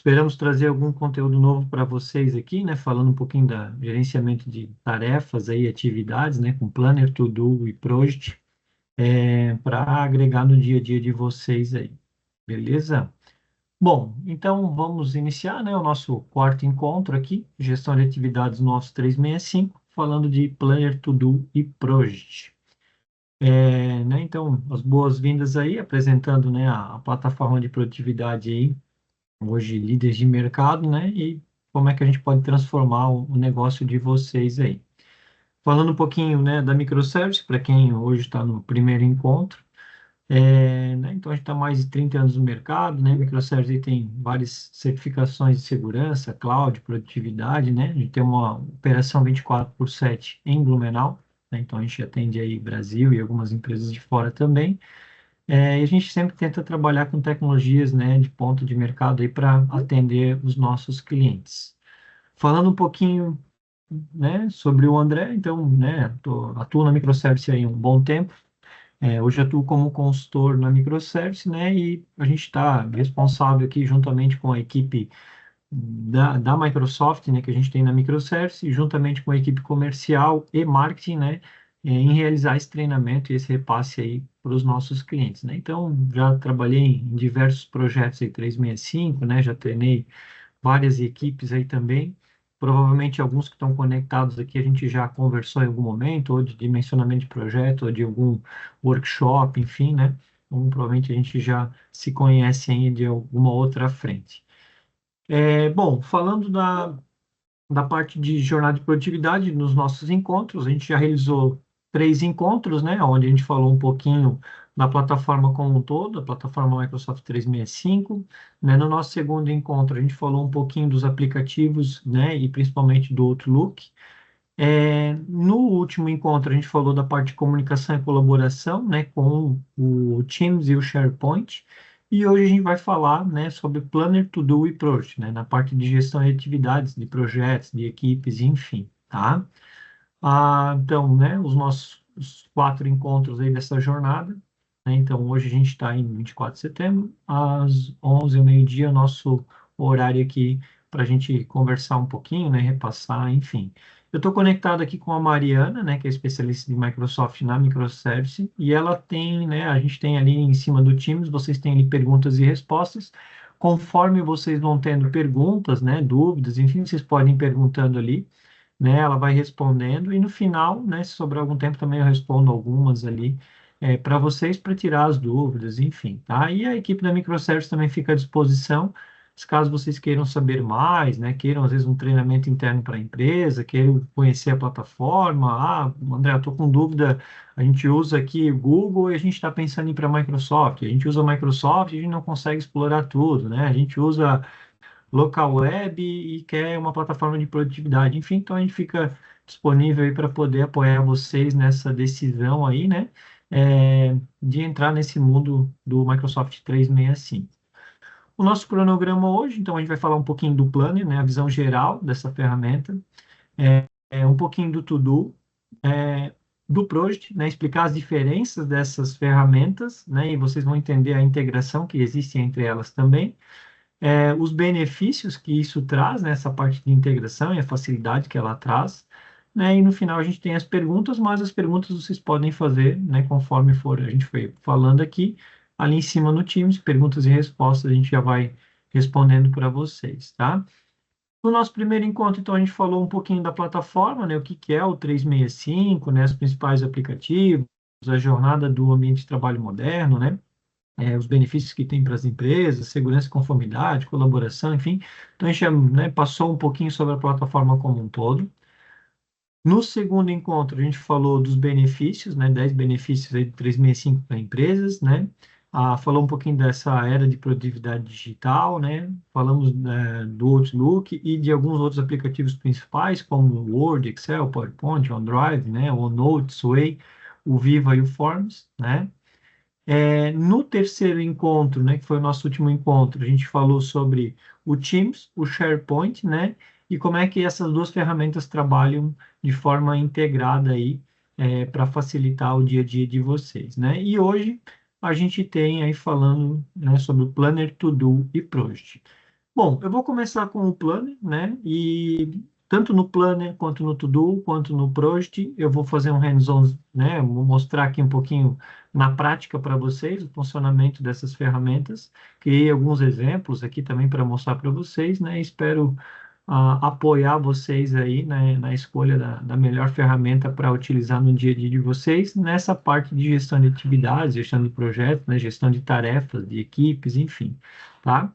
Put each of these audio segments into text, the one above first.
Esperamos trazer algum conteúdo novo para vocês aqui, né? Falando um pouquinho da gerenciamento de tarefas aí, atividades, né? Com Planner, To Do e Project, para agregar no dia a dia de vocês aí. Beleza? Bom, então vamos iniciar, né, o nosso quarto encontro aqui, gestão de atividades no Office 365, falando de Planner, To Do e Project. Né, então, as boas-vindas aí, apresentando, né, a plataforma de produtividade aí, hoje líderes de mercado, né, e como é que a gente pode transformar o negócio de vocês aí. Falando um pouquinho, né, da microservice, para quem hoje está no primeiro encontro, né, então a gente está há mais de 30 anos no mercado, né, microservice aí tem várias certificações de segurança, cloud, produtividade, né, a gente tem uma operação 24/7 em Blumenau, né, então a gente atende aí Brasil e algumas empresas de fora também, e a gente sempre tenta trabalhar com tecnologias, né, de ponto de mercado aí para atender os nossos clientes. Falando um pouquinho, né, sobre o André, então, né, atuo na microservice aí há um bom tempo. Hoje atuo como consultor na microservice, né, e a gente está responsável aqui juntamente com a equipe da Microsoft, né, que a gente tem na microservice, e juntamente com a equipe comercial e marketing, né, em realizar esse treinamento e esse repasse aí para os nossos clientes, né. Então, já trabalhei em diversos projetos aí 365, né, já treinei várias equipes aí também. Provavelmente alguns que estão conectados aqui a gente já conversou em algum momento, ou de dimensionamento de projeto, ou de algum workshop, enfim, né? Então, provavelmente a gente já se conhece aí de alguma outra frente. Bom, falando da parte de jornada de produtividade nos nossos encontros. A gente já realizou 3 encontros, né, onde a gente falou um pouquinho da plataforma como um todo, a plataforma Microsoft 365, né. No nosso segundo encontro, a gente falou um pouquinho dos aplicativos, né, e principalmente do Outlook. No último encontro, a gente falou da parte de comunicação e colaboração, né, com o Teams e o SharePoint. E hoje a gente vai falar, né, sobre Planner, To Do e Project, né, na parte de gestão de atividades, de projetos, de equipes, enfim, tá? Então, né, os 4 encontros aí dessa jornada, né, então hoje a gente está em 24 de setembro, às 11 ao meio-dia, nosso horário aqui para a gente conversar um pouquinho, né, repassar, enfim. Eu estou conectado aqui com a Mariana, né, que é especialista de Microsoft na microservice, e ela tem, né, a gente tem ali em cima do Teams, vocês têm ali perguntas e respostas. Conforme vocês vão tendo perguntas, né, dúvidas, enfim, vocês podem ir perguntando ali, né? Ela vai respondendo e no final, né, se sobrar algum tempo também eu respondo algumas ali para vocês para tirar as dúvidas, enfim, tá? E a equipe da Microservice também fica à disposição, se caso vocês queiram saber mais, né, queiram às vezes um treinamento interno para a empresa, queiram conhecer a plataforma, André, eu estou com dúvida, a gente usa aqui o Google e a gente está pensando em ir para a Microsoft, a gente usa a Microsoft e a gente não consegue explorar tudo, né? A gente usa local web e quer uma plataforma de produtividade. Enfim, então a gente fica disponível aí para poder apoiar vocês nessa decisão aí, né, de entrar nesse mundo do Microsoft 365. O nosso cronograma hoje, então a gente vai falar um pouquinho do Planner, né, a visão geral dessa ferramenta, um pouquinho do To-Do, do Project, né, explicar as diferenças dessas ferramentas, né, e vocês vão entender a integração que existe entre elas também, os benefícios que isso traz, né, essa parte de integração e a facilidade que ela traz, né, e no final a gente tem as perguntas, mas as perguntas vocês podem fazer, né, conforme for, a gente foi falando aqui, ali em cima no Teams, perguntas e respostas, a gente já vai respondendo para vocês, tá? No nosso primeiro encontro, então, a gente falou um pouquinho da plataforma, né, o que que é o 365, né, os principais aplicativos, a jornada do ambiente de trabalho moderno, né, os benefícios que tem para as empresas, segurança e conformidade, colaboração, enfim. Então, a gente já, né, passou um pouquinho sobre a plataforma como um todo. No segundo encontro, a gente falou dos benefícios, né, 10 benefícios aí de 365 para empresas, né? Falou um pouquinho dessa era de produtividade digital, né? Falamos, do Outlook e de alguns outros aplicativos principais, como o Word, Excel, PowerPoint, OneDrive, né? O OneNote, Sway, o Viva e o Forms, né? No terceiro encontro, né, que foi o nosso último encontro, a gente falou sobre o Teams, o SharePoint, né, e como é que essas duas ferramentas trabalham de forma integrada aí, para facilitar o dia a dia de vocês, né? E hoje a gente tem aí falando, né, sobre o Planner, To Do e Project. Bom, eu vou começar com o Planner, né? E tanto no Planner, quanto no To-Do, quanto no Project, eu vou fazer um hands-on, né? Vou mostrar aqui um pouquinho na prática para vocês o funcionamento dessas ferramentas. Criei alguns exemplos aqui também para mostrar para vocês, né? Espero apoiar vocês aí, né, na escolha da melhor ferramenta para utilizar no dia a dia de vocês, nessa parte de gestão de atividades, gestão de projetos, né? Gestão de tarefas, de equipes, enfim, tá?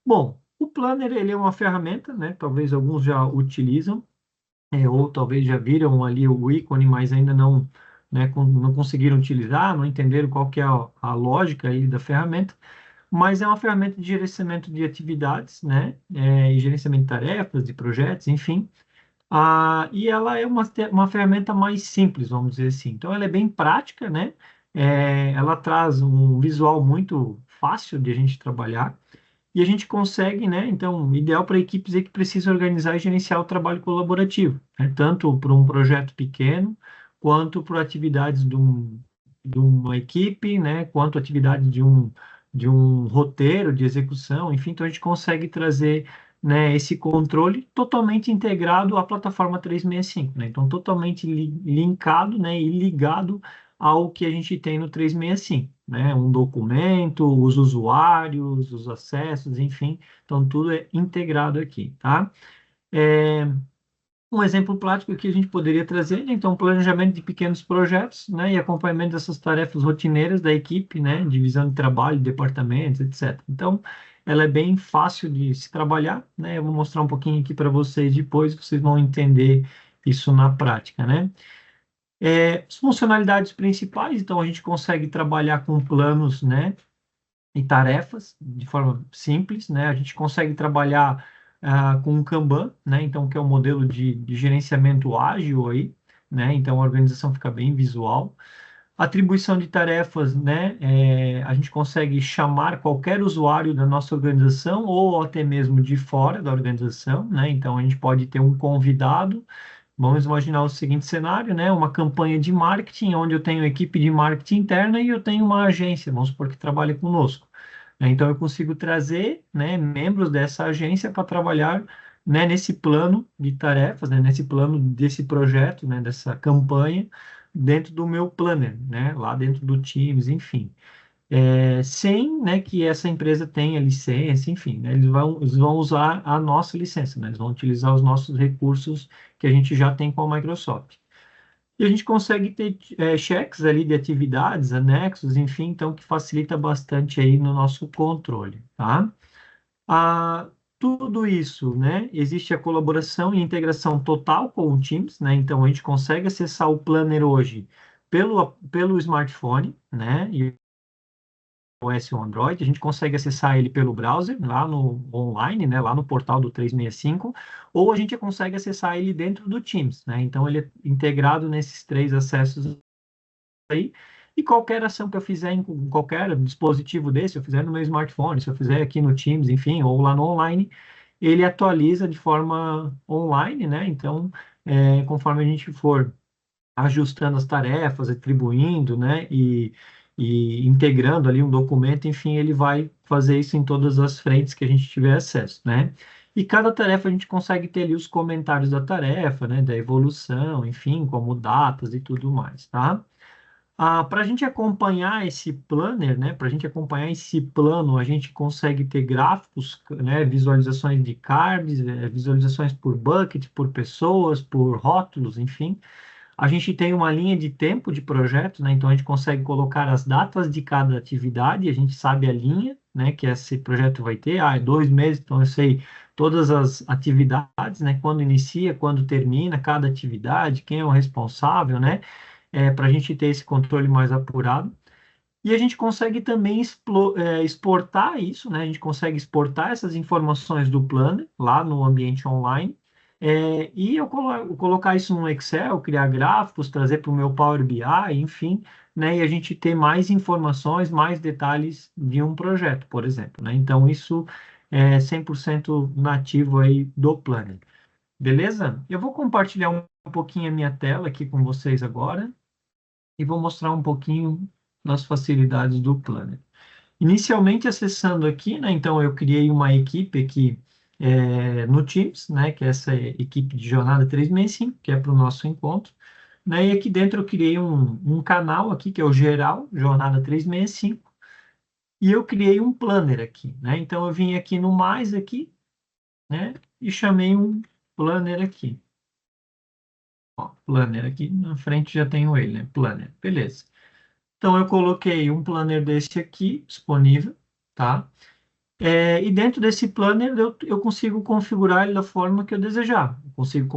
Bom, o Planner ele é uma ferramenta, né? Talvez alguns já utilizam, ou talvez já viram ali o ícone, mas ainda não, né, não conseguiram utilizar, não entenderam qual que é a lógica aí da ferramenta. Mas é uma ferramenta de gerenciamento de atividades, né? E gerenciamento de tarefas, de projetos, enfim. E ela é uma ferramenta mais simples, vamos dizer assim. Então, ela é bem prática, né? Ela traz um visual muito fácil de a gente trabalhar. E a gente consegue, né? Então, ideal para equipes é que precisam organizar e gerenciar o trabalho colaborativo, né? Tanto para um projeto pequeno, quanto para atividades de uma equipe, né? Quanto atividades de um roteiro de execução, enfim. Então, a gente consegue trazer, né, esse controle totalmente integrado à plataforma 365, né? Então, totalmente linkado, né, e ligado ao que a gente tem no 365, né? Um documento, os usuários, os acessos, enfim. Então, tudo é integrado aqui, tá? É, um exemplo prático que a gente poderia trazer, né? Então, planejamento de pequenos projetos, né? E acompanhamento dessas tarefas rotineiras da equipe, né? Divisão de trabalho, departamentos, etc. Então, ela é bem fácil de se trabalhar, né? Eu vou mostrar um pouquinho aqui para vocês depois, vocês vão entender isso na prática, né? As funcionalidades principais, então a gente consegue trabalhar com planos, né, e tarefas de forma simples, né? A gente consegue trabalhar com o Kanban, né? Então que é um modelo de gerenciamento ágil aí, né? Então a organização fica bem visual. Atribuição de tarefas, né? A gente consegue chamar qualquer usuário da nossa organização ou até mesmo de fora da organização, né? Então a gente pode ter um convidado. Vamos imaginar o seguinte cenário, né? Uma campanha de marketing, onde eu tenho equipe de marketing interna e eu tenho uma agência, vamos supor que trabalha conosco, né? Então, eu consigo trazer, né, membros dessa agência para trabalhar, né, nesse plano de tarefas, né, nesse plano desse projeto, né, dessa campanha, dentro do meu planner, né, lá dentro do Teams, enfim. Sem, né, que essa empresa tenha licença, enfim, né, eles vão usar a nossa licença, né, eles vão utilizar os nossos recursos que a gente já tem com a Microsoft. E a gente consegue ter cheques ali de atividades, anexos, enfim, então que facilita bastante aí no nosso controle, tá? Ah, tudo isso, né? Existe a colaboração e integração total com o Teams, né? Então a gente consegue acessar o Planner hoje pelo smartphone, né? E iOS ou Android, a gente consegue acessar ele pelo browser, lá no online, né, lá no portal do 365, ou a gente consegue acessar ele dentro do Teams, né? Então ele é integrado nesses três acessos aí, e qualquer ação que eu fizer em qualquer dispositivo desse, se eu fizer no meu smartphone, se eu fizer aqui no Teams, enfim, ou lá no online, ele atualiza de forma online, né? Então, conforme a gente for ajustando as tarefas, atribuindo, né, e integrando ali um documento, enfim, ele vai fazer isso em todas as frentes que a gente tiver acesso, né? E cada tarefa a gente consegue ter ali os comentários da tarefa, né, da evolução, enfim, como datas e tudo mais, tá? Para a gente acompanhar esse planner, né, para a gente acompanhar esse plano, a gente consegue ter gráficos, né, visualizações de cards, visualizações por bucket, por pessoas, por rótulos, enfim. A gente tem uma linha de tempo de projeto, né? Então a gente consegue colocar as datas de cada atividade, a gente sabe a linha, né, que esse projeto vai ter. É 2 meses, então eu sei todas as atividades, né? Quando inicia, quando termina cada atividade, quem é o responsável, né? Para a gente ter esse controle mais apurado. E a gente consegue também exportar isso, né? A gente consegue exportar essas informações do Planner lá no ambiente online. E colocar isso no Excel, criar gráficos, trazer para o meu Power BI, enfim, né? E a gente ter mais informações, mais detalhes de um projeto, por exemplo, né? Então, isso é 100% nativo aí do Planner. Beleza? Eu vou compartilhar um pouquinho a minha tela aqui com vocês agora e vou mostrar um pouquinho das facilidades do Planner. Inicialmente acessando aqui, né? Então eu criei uma equipe aqui no Teams, né? Que é essa equipe de Jornada 365, que é para o nosso encontro. Né? E aqui dentro eu criei um canal aqui, que é o geral, Jornada 365, e eu criei um planner aqui, né? Então eu vim aqui no mais aqui, né? E chamei um planner aqui. Ó, planner aqui na frente já tenho ele, né? Planner, beleza. Então eu coloquei um planner desse aqui disponível, tá? E dentro desse planner eu consigo configurar ele da forma que eu desejar. Eu consigo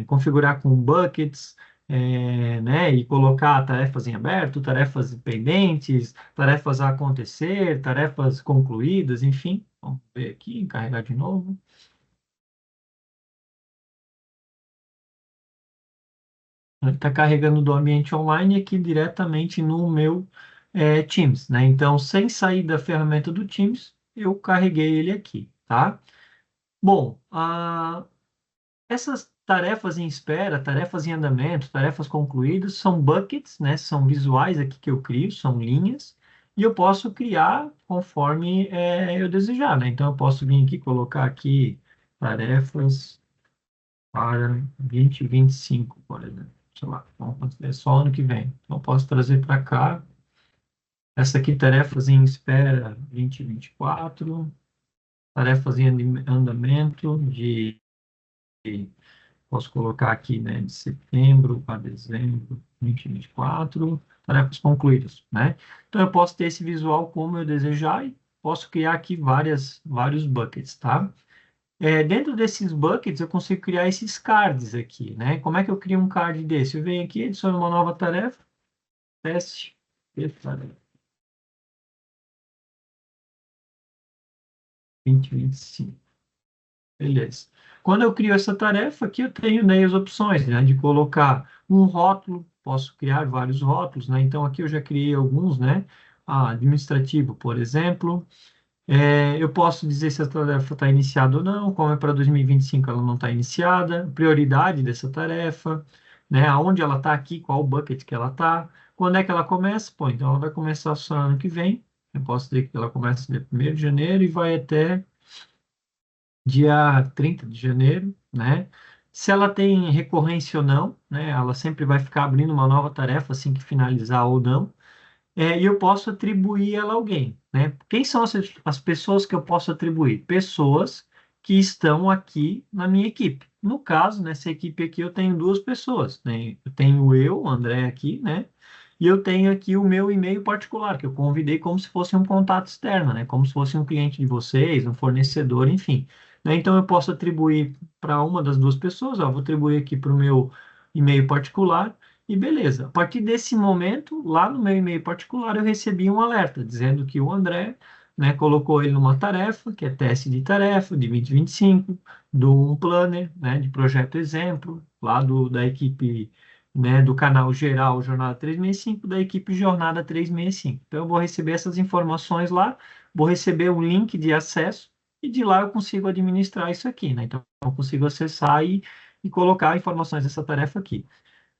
configurar com buckets, né, e colocar tarefas em aberto, tarefas pendentes, tarefas a acontecer, tarefas concluídas, enfim. Vamos ver aqui, carregar de novo. Está carregando do ambiente online aqui diretamente no meu Teams, né? Então, sem sair da ferramenta do Teams, eu carreguei ele aqui, tá? Bom, essas tarefas em espera, tarefas em andamento, tarefas concluídas, são buckets, né? São visuais aqui que eu crio, são linhas, e eu posso criar conforme eu desejar, né? Então, eu posso vir aqui, colocar aqui tarefas para 2025, por exemplo. Sei lá, vamos fazer só ano que vem. Então, eu posso trazer para cá, essa aqui, tarefas em espera 2024, tarefas em andamento posso colocar aqui, né, de setembro para dezembro de 2024, tarefas concluídas, né? Então, eu posso ter esse visual como eu desejar e posso criar aqui vários buckets, tá? Dentro desses buckets, eu consigo criar esses cards aqui, né? Como é que eu crio um card desse? Eu venho aqui, adiciono uma nova tarefa, teste, tarefa 2025. Beleza. Quando eu crio essa tarefa, aqui eu tenho, né, as opções, né, de colocar um rótulo, posso criar vários rótulos, né? Então aqui eu já criei alguns, né? Administrativo, por exemplo. Eu posso dizer se a tarefa está iniciada ou não, como é para 2025 ela não está iniciada, prioridade dessa tarefa, né? Aonde ela está aqui, qual o bucket que ela está, quando é que ela começa? Pô, então ela vai começar só ano que vem. Eu posso dizer que ela começa dia 1º de janeiro e vai até dia 30 de janeiro, né? Se ela tem recorrência ou não, né? Ela sempre vai ficar abrindo uma nova tarefa assim que finalizar ou não. E eu posso atribuir ela a alguém, né? Quem são as pessoas que eu posso atribuir? Pessoas que estão aqui na minha equipe. No caso, nessa equipe aqui, eu tenho duas pessoas, né? Eu tenho eu, o André, aqui, né? E eu tenho aqui o meu e-mail particular, que eu convidei como se fosse um contato externo, né? Como se fosse um cliente de vocês, um fornecedor, enfim. Né? Então, eu posso atribuir para uma das duas pessoas, ó, vou atribuir aqui para o meu e-mail particular, e beleza. A partir desse momento, lá no meu e-mail particular, eu recebi um alerta dizendo que o André, né, colocou ele numa tarefa, que é teste de tarefa de 2025, do um planner, né, de projeto exemplo, lá da equipe, né, do canal geral Jornada 365, da equipe Jornada 365. Então, eu vou receber essas informações lá, vou receber um link de acesso, e de lá eu consigo administrar isso aqui, né? Então, eu consigo acessar e colocar informações dessa tarefa aqui.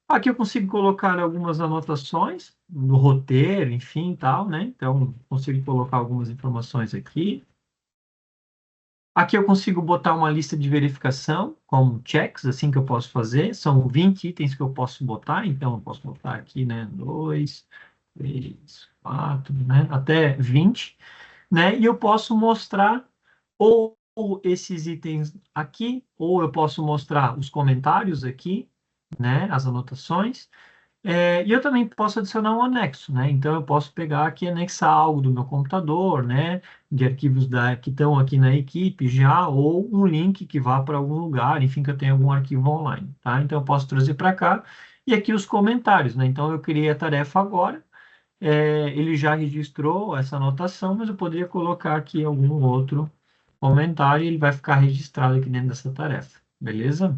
Aqui eu consigo colocar algumas anotações do roteiro, enfim, tal, né? Então, consigo colocar algumas informações aqui. Aqui eu consigo botar uma lista de verificação, como checks, assim que eu posso fazer. São 20 itens que eu posso botar, então eu posso botar aqui, né? 2, 3, 4, né? Até 20, né? E eu posso mostrar ou esses itens aqui, ou eu posso mostrar os comentários aqui, né? As anotações. E eu também posso adicionar um anexo, né? Então eu posso pegar aqui e anexar algo do meu computador, né? De arquivos que estão aqui na equipe já, ou um link que vá para algum lugar, enfim, que eu tenha algum arquivo online, tá? Então eu posso trazer para cá. E aqui os comentários, né? Então eu criei a tarefa agora, ele já registrou essa anotação, mas eu poderia colocar aqui algum outro comentário e ele vai ficar registrado aqui dentro dessa tarefa, beleza?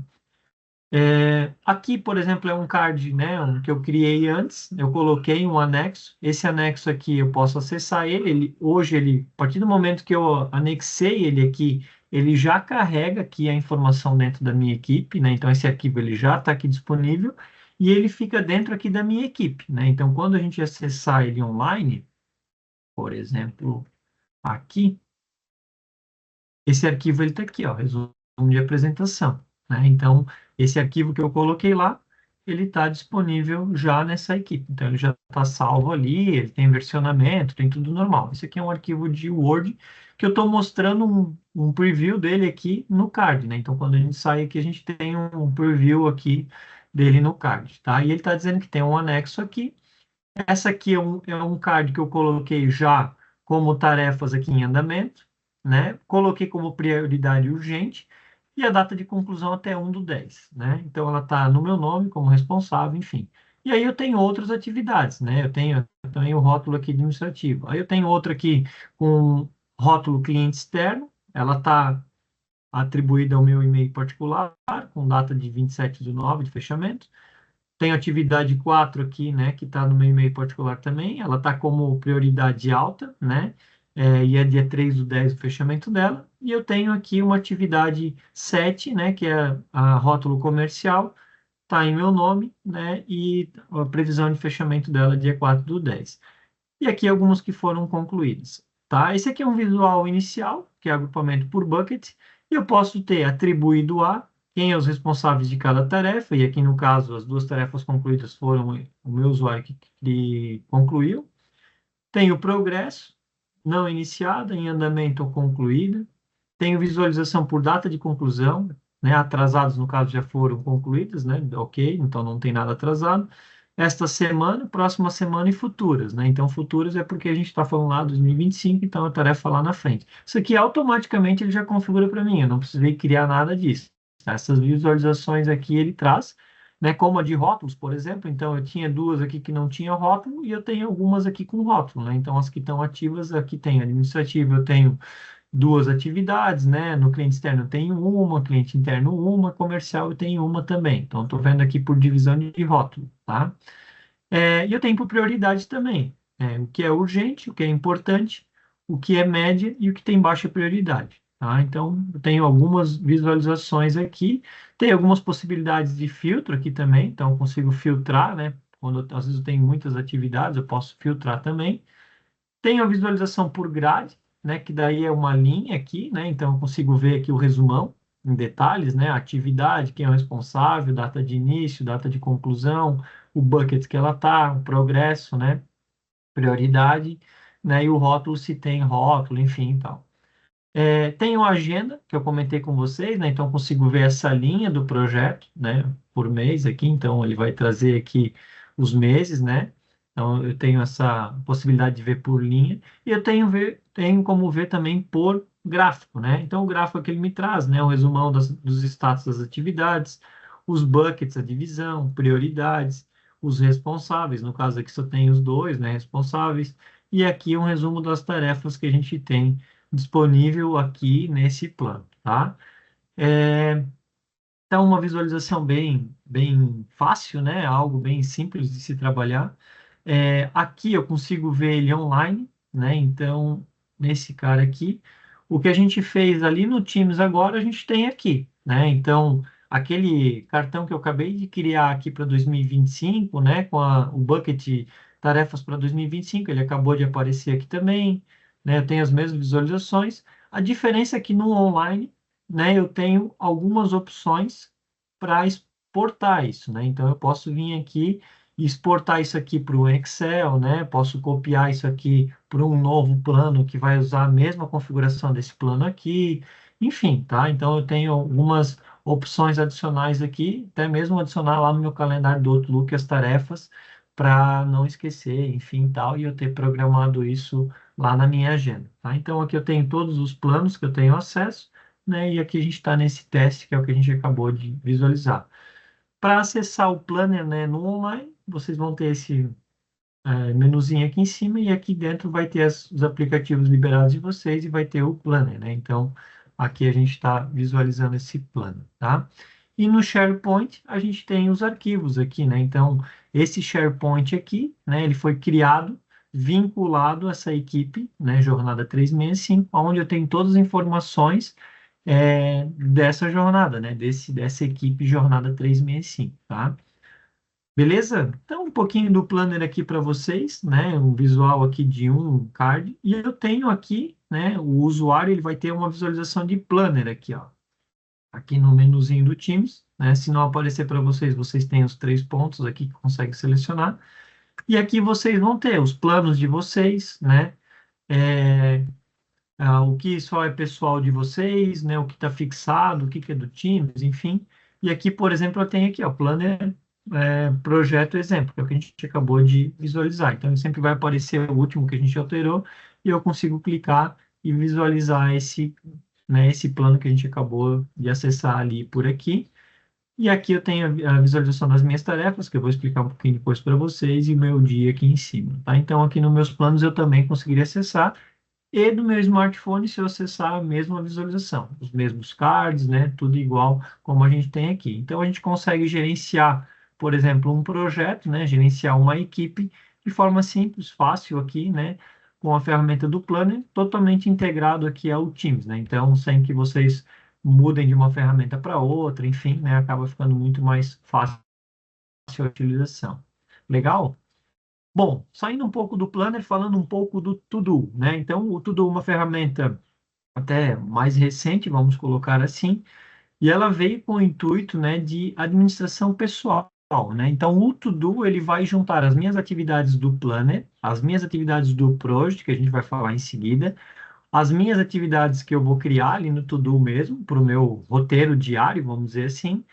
Aqui, por exemplo, é um card, né, que eu criei antes, eu coloquei um anexo, esse anexo aqui eu posso acessar ele, hoje a partir do momento que eu anexei ele aqui, ele já carrega aqui a informação dentro da minha equipe, né, então esse arquivo ele já está aqui disponível, e ele fica dentro aqui da minha equipe, né, então quando a gente acessar ele online, por exemplo, aqui, esse arquivo ele está aqui, ó, resumo de apresentação, né? Então, esse arquivo que eu coloquei lá, ele está disponível já nessa equipe. Então, ele já está salvo ali, ele tem versionamento, tem tudo normal. Esse aqui é um arquivo de Word que eu estou mostrando um preview dele aqui no card, né? Então, quando a gente sai aqui, a gente tem um preview aqui dele no card, tá? E ele está dizendo que tem um anexo aqui. Essa aqui é um card que eu coloquei já como tarefas aqui em andamento, né? Coloquei como prioridade urgente e a data de conclusão até 1/10, né? Então ela está no meu nome como responsável, enfim. E aí eu tenho outras atividades, né? Eu tenho o rótulo aqui administrativo. Aí eu tenho outra aqui com rótulo cliente externo, ela está atribuída ao meu e-mail particular, com data de 27/9 de fechamento. Tem atividade 4 aqui, né, que está no meu e-mail particular também. Ela está como prioridade alta, né? E é dia 3/10 o fechamento dela. E eu tenho aqui uma atividade 7, né, que é a rótulo comercial, está em meu nome, né? E a previsão de fechamento dela é dia 4/10. E aqui algumas que foram concluídas, tá? Esse aqui é um visual inicial, que é agrupamento por bucket, e eu posso ter atribuído a quem é os responsáveis de cada tarefa, e aqui no caso as duas tarefas concluídas foram o meu usuário que concluiu. Tem o progresso, não iniciada, em andamento ou concluída. Tenho visualização por data de conclusão, né? Atrasados, no caso, já foram concluídas, né? Ok, então não tem nada atrasado. Esta semana, próxima semana e futuras, né? Então, futuras é porque a gente está falando lá 2025, então a tarefa lá na frente. Isso aqui automaticamente ele já configura para mim, eu não precisei criar nada disso. Essas visualizações aqui ele traz, né? Como a de rótulos, por exemplo. Então, eu tinha duas aqui que não tinha rótulo e eu tenho algumas aqui com rótulo, né? Então, as que estão ativas aqui tem administrativo, eu tenho duas atividades, né? No cliente externo eu tenho uma, cliente interno uma, comercial eu tenho uma também. Então, estou vendo aqui por divisão de rótulo, tá? E eu tenho por prioridade também, o que é urgente, o que é importante, o que é média e o que tem baixa prioridade, tá? Então, eu tenho algumas visualizações aqui, tem algumas possibilidades de filtro aqui também, então eu consigo filtrar, né? Às vezes eu tenho muitas atividades, eu posso filtrar também. Tem a visualização por grade, né, que daí é uma linha aqui, né, então eu consigo ver aqui o resumão em detalhes, né, a atividade, quem é o responsável, data de início, data de conclusão, o bucket que ela está, o progresso, né, prioridade, né, e o rótulo se tem rótulo, enfim, tal. Tem uma agenda que eu comentei com vocês, né? Então eu consigo ver essa linha do projeto, né? Por mês aqui, então ele vai trazer aqui os meses, né? Então eu tenho essa possibilidade de ver por linha e eu tenho como ver também por gráfico, né? Então o gráfico que ele me traz, né? O resumão dos status das atividades, os buckets, a divisão, prioridades, os responsáveis, no caso aqui só tem os dois, né? Responsáveis, e aqui um resumo das tarefas que a gente tem disponível aqui nesse plano, tá? Então, uma visualização bem fácil, né? Algo bem simples de se trabalhar. Aqui eu consigo ver ele online, né? Então, nesse cara aqui, o que a gente fez ali no Teams agora, a gente tem aqui, né? Então, aquele cartão que eu acabei de criar aqui para 2025, né? Com o bucket tarefas para 2025, ele acabou de aparecer aqui também, né? Eu tenho as mesmas visualizações. A diferença é que no online, né, eu tenho algumas opções para exportar isso, né? Então eu posso vir aqui e exportar isso aqui para o Excel, né? Posso copiar isso aqui para um novo plano que vai usar a mesma configuração desse plano aqui, enfim, tá? Então eu tenho algumas opções adicionais aqui, até mesmo adicionar lá no meu calendário do Outlook as tarefas para não esquecer, enfim, tal, e eu ter programado isso lá na minha agenda, tá? Então aqui eu tenho todos os planos que eu tenho acesso, né? E aqui a gente está nesse teste, que é o que a gente acabou de visualizar. Para acessar o Planner, né, no online, vocês vão ter esse menuzinho aqui em cima e aqui dentro vai ter os aplicativos liberados de vocês e vai ter o Planner, né? Então, aqui a gente está visualizando esse plano, tá? E no SharePoint, a gente tem os arquivos aqui, né? Então, esse SharePoint aqui, né, ele foi criado vinculado a essa equipe, né, Jornada 365, onde eu tenho todas as informações dessa jornada, né? Dessa equipe Jornada 365, tá? Beleza? Então, um pouquinho do Planner aqui para vocês, né? Um visual aqui de um card. E eu tenho aqui, né? O usuário ele vai ter uma visualização de Planner aqui, ó. Aqui no menuzinho do Teams, né? Se não aparecer para vocês, vocês têm os três pontos aqui que conseguem selecionar. E aqui vocês vão ter os planos de vocês, né? É, o que só é pessoal de vocês, né? O que está fixado, o que é do Teams, enfim. E aqui, por exemplo, eu tenho aqui, ó, Planner, projeto exemplo, que é o que a gente acabou de visualizar. Então, ele sempre vai aparecer o último que a gente alterou e eu consigo clicar e visualizar esse, né, esse plano que a gente acabou de acessar ali por aqui. E aqui eu tenho a visualização das minhas tarefas, que eu vou explicar um pouquinho depois para vocês, e o meu dia aqui em cima, tá? Então, aqui nos meus planos eu também conseguiria acessar, e do meu smartphone, se eu acessar a mesma visualização, os mesmos cards, né? Tudo igual como a gente tem aqui. Então, a gente consegue gerenciar, por exemplo, um projeto, né? Gerenciar uma equipe de forma simples, fácil aqui, né? Com a ferramenta do Planner, totalmente integrado aqui ao Teams, né? Então, sem que vocês mudem de uma ferramenta para outra, enfim, né? Acaba ficando muito mais fácil a utilização. Legal? Bom, saindo um pouco do Planner, falando um pouco do To-Do, né? Então, o To-Do é uma ferramenta até mais recente, vamos colocar assim, e ela veio com o intuito, né, de administração pessoal, né? Então, o To-Do, ele vai juntar as minhas atividades do Planner, as minhas atividades do Project, que a gente vai falar em seguida, as minhas atividades que eu vou criar ali no To-Do mesmo, para o meu roteiro diário, vamos dizer assim,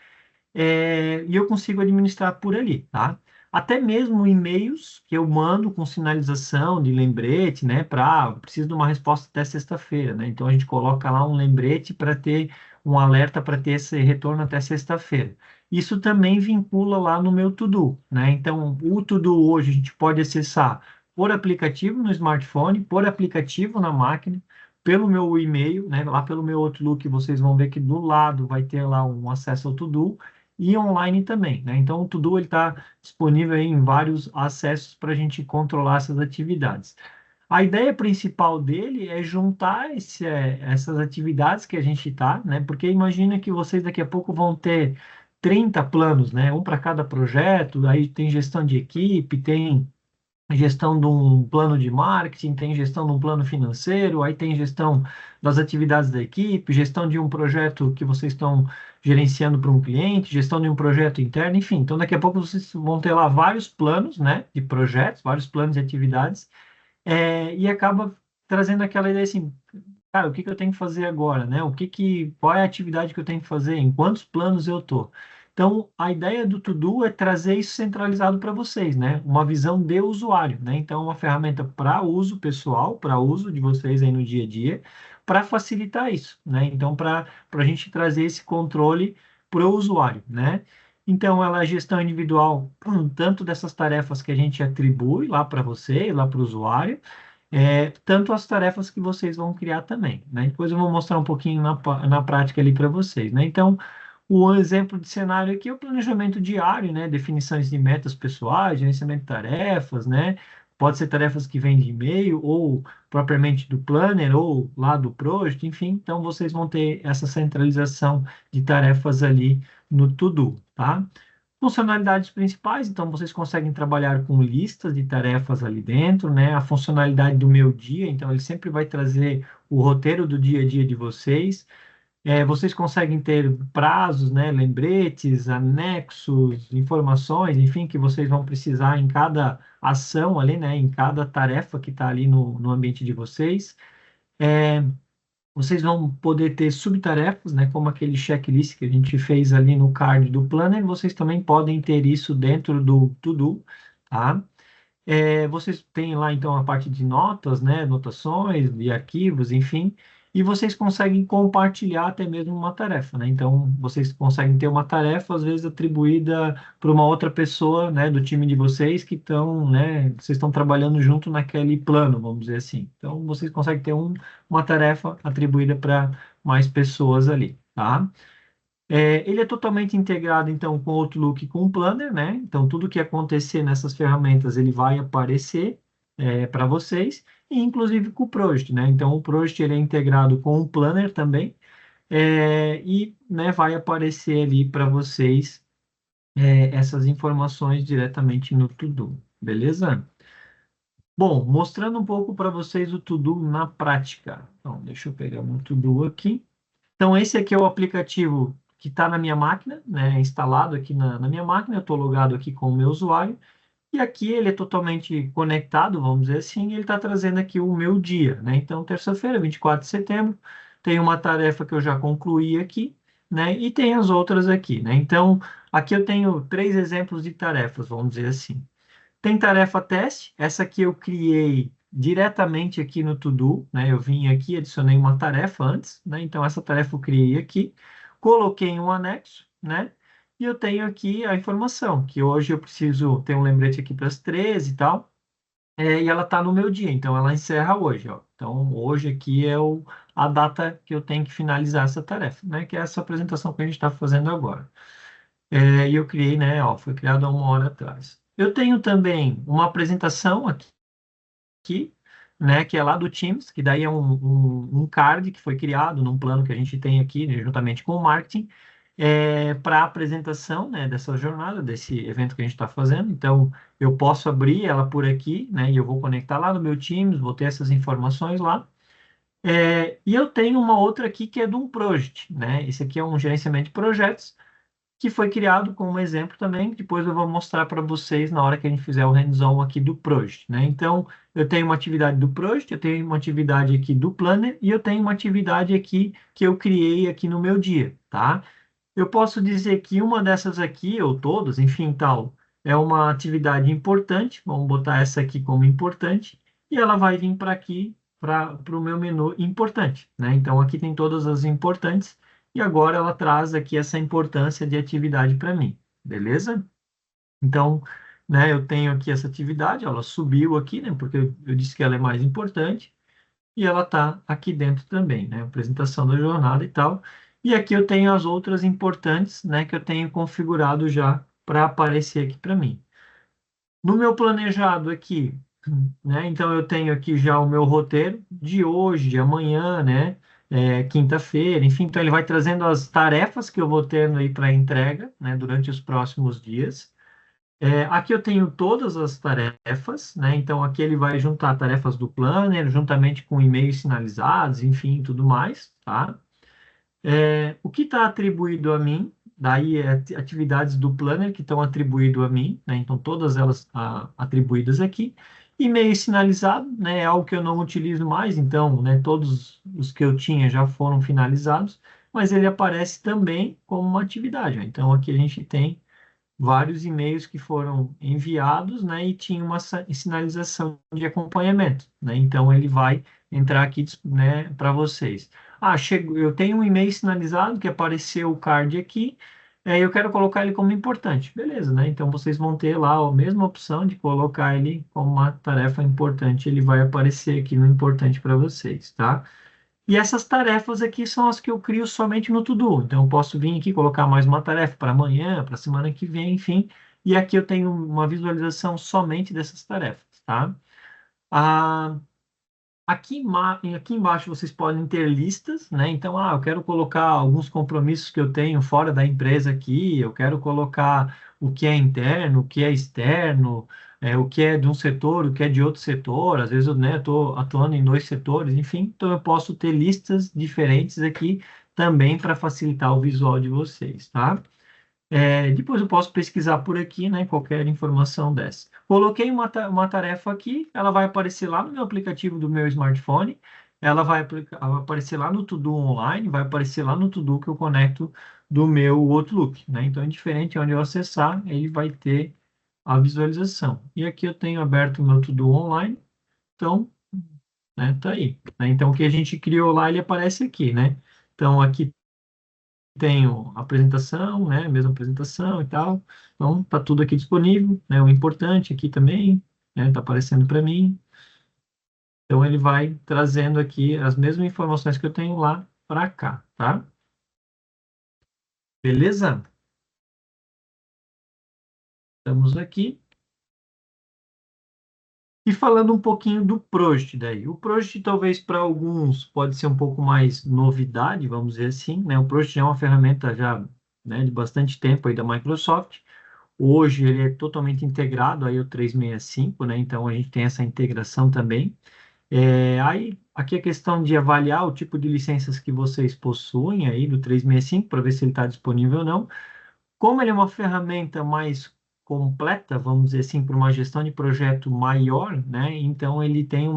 e eu consigo administrar por ali, tá? Até mesmo e-mails que eu mando com sinalização de lembrete, né? Preciso de uma resposta até sexta-feira, né? Então a gente coloca lá um lembrete para ter um alerta para ter esse retorno até sexta-feira. Isso também vincula lá no meu To-Do, né? Então o To-Do hoje a gente pode acessar por aplicativo no smartphone, por aplicativo na máquina, pelo meu e-mail, né? Lá pelo meu Outlook, vocês vão ver que do lado vai ter lá um acesso ao To-Do e online também, né? Então, o To-Do está disponível aí em vários acessos para a gente controlar essas atividades. A ideia principal dele é juntar essas atividades que a gente está, né? Porque imagina que vocês daqui a pouco vão ter 30 planos, né? Um para cada projeto, aí tem gestão de equipe, tem gestão de um plano de marketing, tem gestão de um plano financeiro, aí tem gestão das atividades da equipe, gestão de um projeto que vocês estão gerenciando para um cliente, gestão de um projeto interno, enfim. Então, daqui a pouco vocês vão ter lá vários planos, né, de projetos, vários planos de atividades, e acaba trazendo aquela ideia assim, cara, o que que eu tenho que fazer agora, né? Qual é a atividade que eu tenho que fazer? Em quantos planos eu tô? Então, a ideia do To-Do é trazer isso centralizado para vocês, né? Uma visão de usuário, né? Então, uma ferramenta para uso pessoal, para uso de vocês aí no dia a dia, para facilitar isso, né? Então, para a gente trazer esse controle para o usuário, né? Então, ela é gestão individual, tanto dessas tarefas que a gente atribui lá para você, lá para o usuário, tanto as tarefas que vocês vão criar também, né? Depois eu vou mostrar um pouquinho na prática ali para vocês, né? Então, o exemplo de cenário aqui é o planejamento diário, né? Definições de metas pessoais, gerenciamento de tarefas, né? Pode ser tarefas que vêm de e-mail, ou propriamente do Planner, ou lá do Project, enfim. Então, vocês vão ter essa centralização de tarefas ali no To-Do, tá? Funcionalidades principais, então vocês conseguem trabalhar com listas de tarefas ali dentro, né? A funcionalidade do meu dia, então ele sempre vai trazer o roteiro do dia a dia de vocês. Vocês conseguem ter prazos, né? Lembretes, anexos, informações, enfim, que vocês vão precisar em cada ação ali, né? Em cada tarefa que está ali no ambiente de vocês. Vocês vão poder ter subtarefas, né, como aquele checklist que a gente fez ali no card do Planner, vocês também podem ter isso dentro do To-Do, tá? Vocês têm lá, então, a parte de notas, né, anotações, de arquivos, enfim, e vocês conseguem compartilhar até mesmo uma tarefa, né? Então, vocês conseguem ter uma tarefa, às vezes, atribuída para uma outra pessoa, né, do time de vocês que estão, né, vocês estão trabalhando junto naquele plano, vamos dizer assim. Então, vocês conseguem ter uma tarefa atribuída para mais pessoas ali, tá? Ele é totalmente integrado, então, com o Outlook e com o Planner, né? Então, tudo que acontecer nessas ferramentas, ele vai aparecer para vocês, e inclusive com o Project, né? Então, o Project, ele é integrado com o Planner também, e, né, vai aparecer ali para vocês essas informações diretamente no To-Do, beleza? Bom, mostrando um pouco para vocês o To-Do na prática. Então, deixa eu pegar um To-Do aqui. Então, esse aqui é o aplicativo que está na minha máquina, né, instalado aqui na minha máquina. Eu estou logado aqui com o meu usuário. E aqui ele é totalmente conectado, vamos dizer assim, e ele está trazendo aqui o meu dia, né? Então, terça-feira, 24 de setembro, tem uma tarefa que eu já concluí aqui, né? E tem as outras aqui, né? Então, aqui eu tenho três exemplos de tarefas, vamos dizer assim. Tem tarefa teste, essa aqui eu criei diretamente aqui no To-Do, né? Eu vim aqui, adicionei uma tarefa antes, né? Então, essa tarefa eu criei aqui, coloquei em um anexo, né? E eu tenho aqui a informação, que hoje eu preciso ter um lembrete aqui para as 13 e tal, e ela está no meu dia, então ela encerra hoje, ó. Então, hoje aqui é a data que eu tenho que finalizar essa tarefa, né? Que é essa apresentação que a gente está fazendo agora. E eu criei, né? Ó, foi criado há uma hora atrás. Eu tenho também uma apresentação aqui, né? Que é lá do Teams, que daí é um card que foi criado num plano que a gente tem aqui, né, juntamente com o marketing, para a apresentação, né? Dessa jornada, desse evento que a gente está fazendo. Então, eu posso abrir ela por aqui, né? E eu vou conectar lá no meu Teams, vou ter essas informações lá. E eu tenho uma outra aqui que é de um project, né? Esse aqui é um gerenciamento de projetos que foi criado como exemplo também, que depois eu vou mostrar para vocês na hora que a gente fizer o hands-on aqui do Project, né? Então, eu tenho uma atividade do Project, eu tenho uma atividade aqui do Planner e eu tenho uma atividade aqui que eu criei aqui no meu dia, tá? Eu posso dizer que uma dessas aqui, ou todas, enfim, tal, é uma atividade importante, vamos botar essa aqui como importante, e ela vai vir para aqui, para o meu menu importante, né? Então, aqui tem todas as importantes, e agora ela traz aqui essa importância de atividade para mim, beleza? Então, né, eu tenho aqui essa atividade, ela subiu aqui, né, porque eu disse que ela é mais importante, e ela está aqui dentro também, né? Apresentação da jornada e tal. E aqui eu tenho as outras importantes, né, que eu tenho configurado já para aparecer aqui para mim. No meu planejado aqui, né? Então eu tenho aqui já o meu roteiro de hoje, de amanhã, né? Quinta-feira, enfim, então ele vai trazendo as tarefas que eu vou tendo aí para entrega, né, durante os próximos dias. Aqui eu tenho todas as tarefas, né? Então aqui ele vai juntar tarefas do Planner, juntamente com e-mails sinalizados, enfim, tudo mais, tá? O que está atribuído a mim, daí é atividades do Planner que estão atribuído a mim, né? Então todas elas atribuídas aqui. E-mail sinalizado, né? É algo que eu não utilizo mais, então, né? Todos os que eu tinha já foram finalizados, mas ele aparece também como uma atividade, ó. Então aqui a gente tem vários e-mails que foram enviados, né, e tinha uma sinalização de acompanhamento, né? Então ele vai entrar aqui, né, para vocês. Chegou, eu tenho um e-mail sinalizado que apareceu o card aqui, eu quero colocar ele como importante. Beleza, né? Então vocês vão ter lá a mesma opção de colocar ele como uma tarefa importante, ele vai aparecer aqui no importante para vocês, tá? E essas tarefas aqui são as que eu crio somente no To-Do. Então, eu posso vir aqui colocar mais uma tarefa para amanhã, para a semana que vem, enfim. E aqui eu tenho uma visualização somente dessas tarefas, tá? Ah, aqui embaixo vocês podem ter listas, né? Então, eu quero colocar alguns compromissos que eu tenho fora da empresa aqui, eu quero colocar o que é interno, o que é externo, o que é de um setor, o que é de outro setor. Às vezes eu, né, estou atuando em dois setores, enfim, então eu posso ter listas diferentes aqui também para facilitar o visual de vocês, tá? Depois eu posso pesquisar por aqui, né, qualquer informação dessa. Coloquei uma tarefa aqui, ela vai aparecer lá no meu aplicativo do meu smartphone, ela vai aparecer lá no To-Do online, vai aparecer lá no To-Do que eu conecto do meu Outlook, né? Então, indiferente onde eu acessar, ele vai ter a visualização. E aqui eu tenho aberto o meu To-Do online, então, né, tá aí, né? Então, o que a gente criou lá, ele aparece aqui, né? Então, aqui tenho a apresentação, né, mesma apresentação e tal. Então, tá tudo aqui disponível, né, o importante aqui também, né, tá aparecendo para mim. Então, ele vai trazendo aqui as mesmas informações que eu tenho lá para cá, tá? Beleza? Estamos aqui. E falando um pouquinho do Project daí. O Project talvez para alguns pode ser um pouco mais novidade, vamos dizer assim, né? O Project é uma ferramenta já, né, de bastante tempo aí da Microsoft. Hoje ele é totalmente integrado aí o 365, né? Então a gente tem essa integração também. Aí, aqui a questão de avaliar o tipo de licenças que vocês possuem aí do 365 para ver se ele está disponível ou não. Como ele é uma ferramenta mais completa, vamos dizer assim, para uma gestão de projeto maior, né? Então ele tem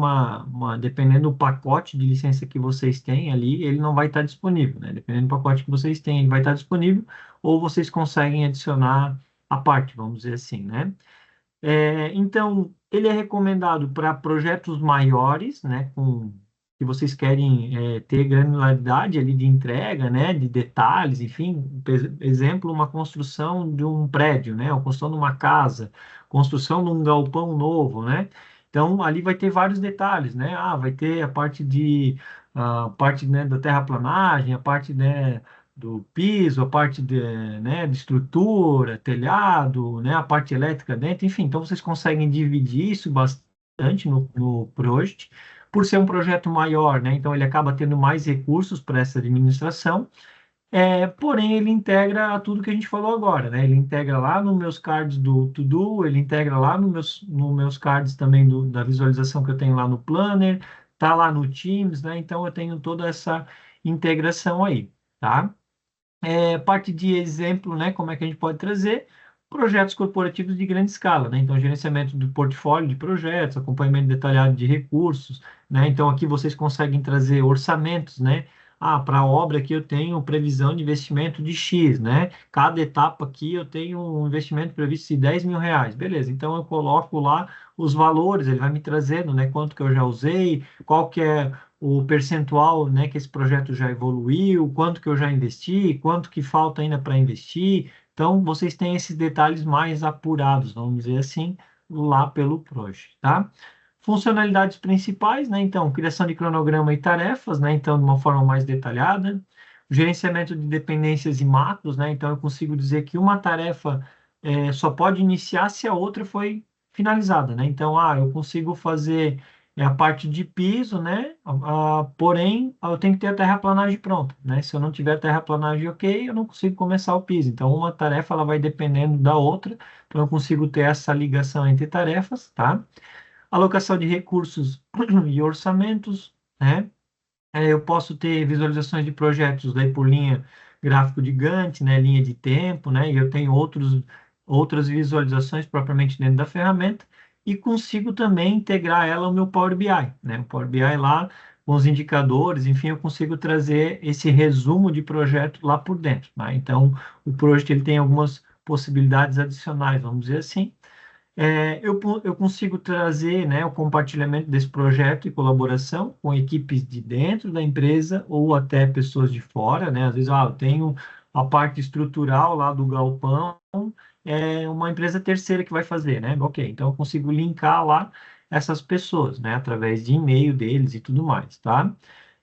dependendo do pacote de licença que vocês têm ali, ele não vai estar disponível, né? Dependendo do pacote que vocês têm, ele vai estar disponível, ou vocês conseguem adicionar a parte, vamos dizer assim, né? Então, ele é recomendado para projetos maiores, né, que vocês querem ter granularidade ali de entrega, né, de detalhes, enfim, exemplo, uma construção de um prédio, né, a construção de uma casa, construção de um galpão novo, né. Então, ali vai ter vários detalhes, né. Vai ter a parte, né, da terraplanagem, a parte, né, do piso, a parte né, de estrutura, telhado, né, a parte elétrica dentro, enfim, então vocês conseguem dividir isso bastante no Projet, por ser um projeto maior, né, então ele acaba tendo mais recursos para essa administração, porém ele integra tudo que a gente falou agora, né, ele integra lá nos meus cards do To-Do, ele integra lá nos meus cards também da visualização que eu tenho lá no Planner, tá lá no Teams, né, então eu tenho toda essa integração aí, tá? Parte de exemplo, né, como é que a gente pode trazer projetos corporativos de grande escala, né? Então, gerenciamento do portfólio de projetos, acompanhamento detalhado de recursos, né? Então, aqui vocês conseguem trazer orçamentos, né? Para a obra aqui eu tenho previsão de investimento de X, né? Cada etapa aqui eu tenho um investimento previsto de 10 mil reais. Beleza, então eu coloco lá os valores, ele vai me trazendo, né? Quanto que eu já usei, qual que é o percentual, né, que esse projeto já evoluiu, quanto que eu já investi, quanto que falta ainda para investir. Então, vocês têm esses detalhes mais apurados, vamos dizer assim, lá pelo Proje, tá? Funcionalidades principais, né? Então, criação de cronograma e tarefas, né? Então, de uma forma mais detalhada. Gerenciamento de dependências e macros, né? Então, eu consigo dizer que uma tarefa só pode iniciar se a outra foi finalizada, né? Então, eu consigo fazer a parte de piso, né? Porém, eu tenho que ter a terraplanagem pronta, né? Se eu não tiver a terraplanagem ok, eu não consigo começar o piso. Então, uma tarefa ela vai dependendo da outra, então eu consigo ter essa ligação entre tarefas, tá? Alocação de recursos e orçamentos, né? Eu posso ter visualizações de projetos daí por linha gráfico de Gantt, né? Linha de tempo, né? E eu tenho outras visualizações propriamente dentro da ferramenta e consigo também integrar ela ao meu Power BI, né? O Power BI lá com os indicadores, enfim, eu consigo trazer esse resumo de projeto lá por dentro, né? Então, o projeto ele tem algumas possibilidades adicionais, vamos dizer assim. Eu consigo trazer, né, o compartilhamento desse projeto e colaboração com equipes de dentro da empresa ou até pessoas de fora, né? Às vezes, eu tenho a parte estrutural lá do galpão, uma empresa terceira que vai fazer, né? Ok, então eu consigo linkar lá essas pessoas, né, através de e-mail deles e tudo mais, tá?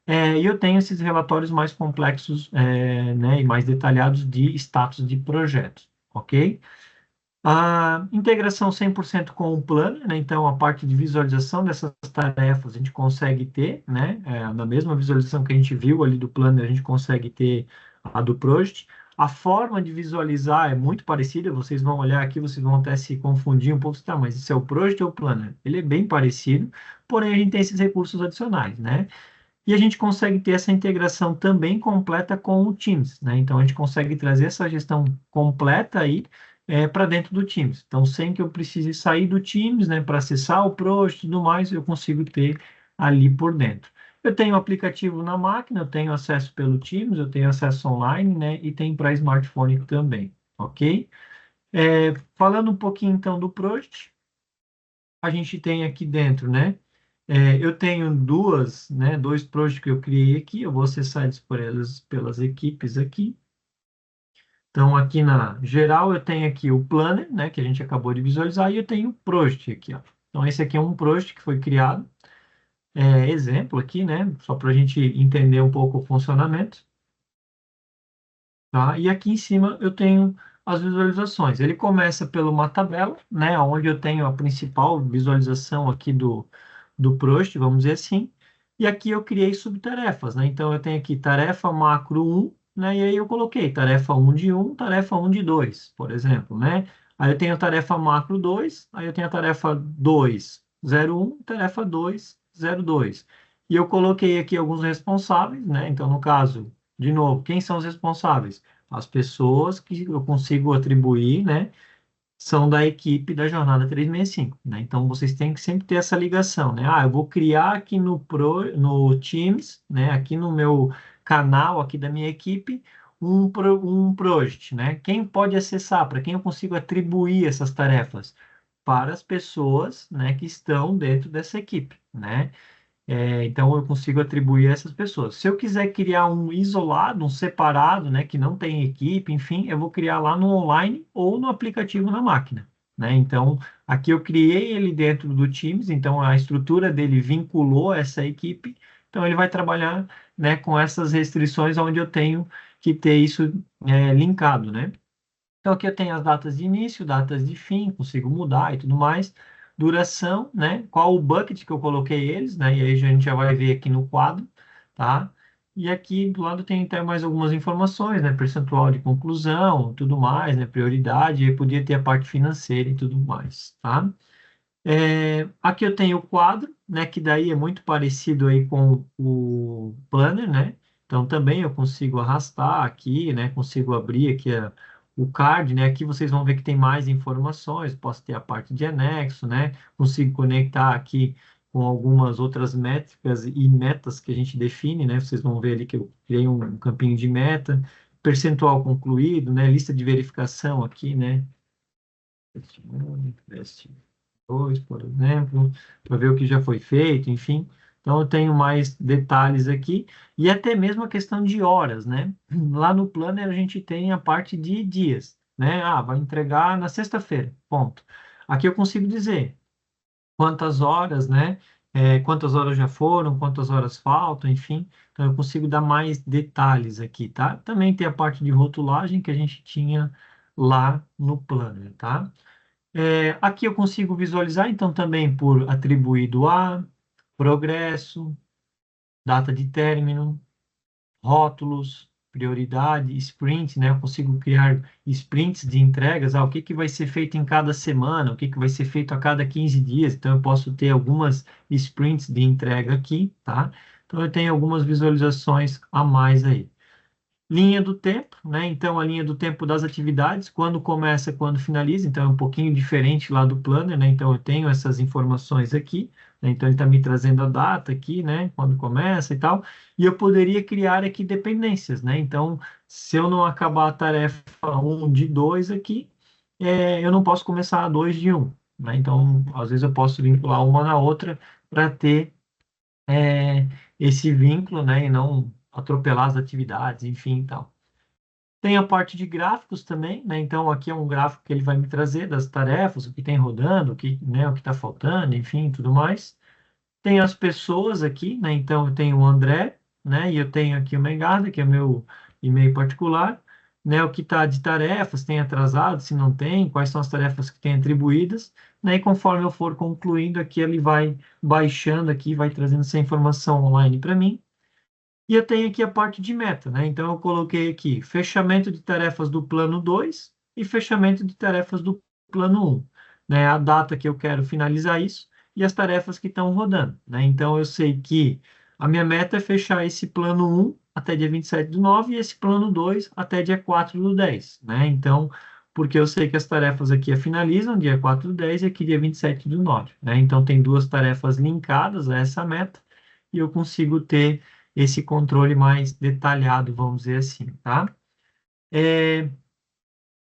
E eu tenho esses relatórios mais complexos, né, e mais detalhados de status de projetos, ok? A integração 100% com o Planner, né? Então, a parte de visualização dessas tarefas a gente consegue ter, né? Na mesma visualização que a gente viu ali do Planner, a gente consegue ter a do Project. A forma de visualizar é muito parecida, vocês vão olhar aqui, vocês vão até se confundir um pouco, tá, mas isso é o Project ou o Planner? Ele é bem parecido, porém a gente tem esses recursos adicionais, né? E a gente consegue ter essa integração também completa com o Teams, né? Então, a gente consegue trazer essa gestão completa aí para dentro do Teams. Então, sem que eu precise sair do Teams, né, para acessar o Project e tudo mais, eu consigo ter ali por dentro. Eu tenho o aplicativo na máquina, eu tenho acesso pelo Teams, eu tenho acesso online, né, e tem para smartphone também, ok? Falando um pouquinho então do Project, a gente tem aqui dentro, né? Eu tenho dois projetos que eu criei aqui, eu vou acessar eles por elas, pelas equipes aqui. Então, aqui na geral, eu tenho aqui o Planner, né, que a gente acabou de visualizar, e eu tenho o Project aqui, ó. Então, esse aqui é um Project que foi criado, exemplo aqui, né, só para a gente entender um pouco o funcionamento, tá? E aqui em cima eu tenho as visualizações. Ele começa por uma tabela, né, onde eu tenho a principal visualização aqui do Prost, vamos dizer assim. E aqui eu criei subtarefas, né? Então eu tenho aqui tarefa macro um, né? E aí eu coloquei tarefa um de um, tarefa um de 2, por exemplo, né? Aí eu tenho a tarefa macro 2, aí eu tenho a tarefa 201, tarefa 202. E eu coloquei aqui alguns responsáveis, né? Então, no caso, de novo, quem são os responsáveis? As pessoas que eu consigo atribuir, né? São da equipe da Jornada 365, né? Então, vocês têm que sempre ter essa ligação, né? Ah, eu vou criar aqui no Teams, né? Aqui no meu canal aqui da minha equipe, um project, né? Quem pode acessar? Para quem eu consigo atribuir essas tarefas? Para as pessoas, né, que estão dentro dessa equipe, né? Então, eu consigo atribuir a essas pessoas. Se eu quiser criar um isolado, um separado, né, que não tem equipe, enfim, eu vou criar lá no online ou no aplicativo na máquina, né? Então, aqui eu criei ele dentro do Teams, então a estrutura dele vinculou essa equipe, então ele vai trabalhar, né, com essas restrições onde eu tenho que ter isso, linkado, né? Então, aqui eu tenho as datas de início, datas de fim, consigo mudar e tudo mais. Duração, né? Qual o bucket que eu coloquei eles, né? E aí a gente já vai ver aqui no quadro, tá? E aqui do lado tem até mais algumas informações, né? Percentual de conclusão, tudo mais, né? Prioridade, e podia ter a parte financeira e tudo mais, tá? Aqui eu tenho o quadro, né, que daí é muito parecido aí com o planner, né? Então também eu consigo arrastar aqui, né? Consigo abrir aqui o card, né? Aqui vocês vão ver que tem mais informações, posso ter a parte de anexo, né? Consigo conectar aqui com algumas outras métricas e metas que a gente define, né? Vocês vão ver ali que eu criei um campinho de meta, percentual concluído, né? Lista de verificação aqui, né? Dois, por exemplo, para ver o que já foi feito, enfim. Então, eu tenho mais detalhes aqui, e até mesmo a questão de horas, né? Lá no Planner a gente tem a parte de dias, né? Ah, vai entregar na sexta-feira, ponto. Aqui eu consigo dizer quantas horas, né? Quantas horas já foram, quantas horas faltam, enfim. Então, eu consigo dar mais detalhes aqui, tá? Também tem a parte de rotulagem que a gente tinha lá no Planner, tá? Aqui eu consigo visualizar, então, também por atribuído a, progresso, data de término, rótulos, prioridade, sprint, né? Eu consigo criar sprints de entregas, o que que vai ser feito em cada semana, o que que vai ser feito a cada 15 dias, então eu posso ter algumas sprints de entrega aqui, tá? Então eu tenho algumas visualizações a mais aí. Linha do tempo, né? Então, a linha do tempo das atividades, quando começa, quando finaliza. Então, é um pouquinho diferente lá do planner, né? Então, eu tenho essas informações aqui, né? Então, ele está me trazendo a data aqui, né? Quando começa e tal. E eu poderia criar aqui dependências, né? Então, se eu não acabar a tarefa um de 2 aqui, eu não posso começar a 2 de um, né? Então, às vezes eu posso vincular uma na outra para ter esse vínculo, né, e não atropelar as atividades, enfim, então. Tem a parte de gráficos também, né? Então aqui é um gráfico que ele vai me trazer das tarefas, o que tem rodando, o que, né, o que está faltando, enfim, tudo mais. Tem as pessoas aqui, né? Então eu tenho o André, né? E eu tenho aqui o Mengarda, que é meu e-mail particular, né? O que está de tarefas, tem atrasado, se não tem, quais são as tarefas que tem atribuídas, né? E conforme eu for concluindo aqui, ele vai baixando aqui, vai trazendo essa informação online para mim. E eu tenho aqui a parte de meta, né? Então eu coloquei aqui fechamento de tarefas do plano 2 e fechamento de tarefas do plano 1, né? A data que eu quero finalizar isso e as tarefas que estão rodando, né? Então eu sei que a minha meta é fechar esse plano 1 até dia 27/9 e esse plano 2 até dia 4/10, né? Então, porque eu sei que as tarefas aqui finalizam dia 4/10 e aqui dia 27/9, né? Então tem duas tarefas linkadas a essa meta e eu consigo ter esse controle mais detalhado, vamos dizer assim, tá? É,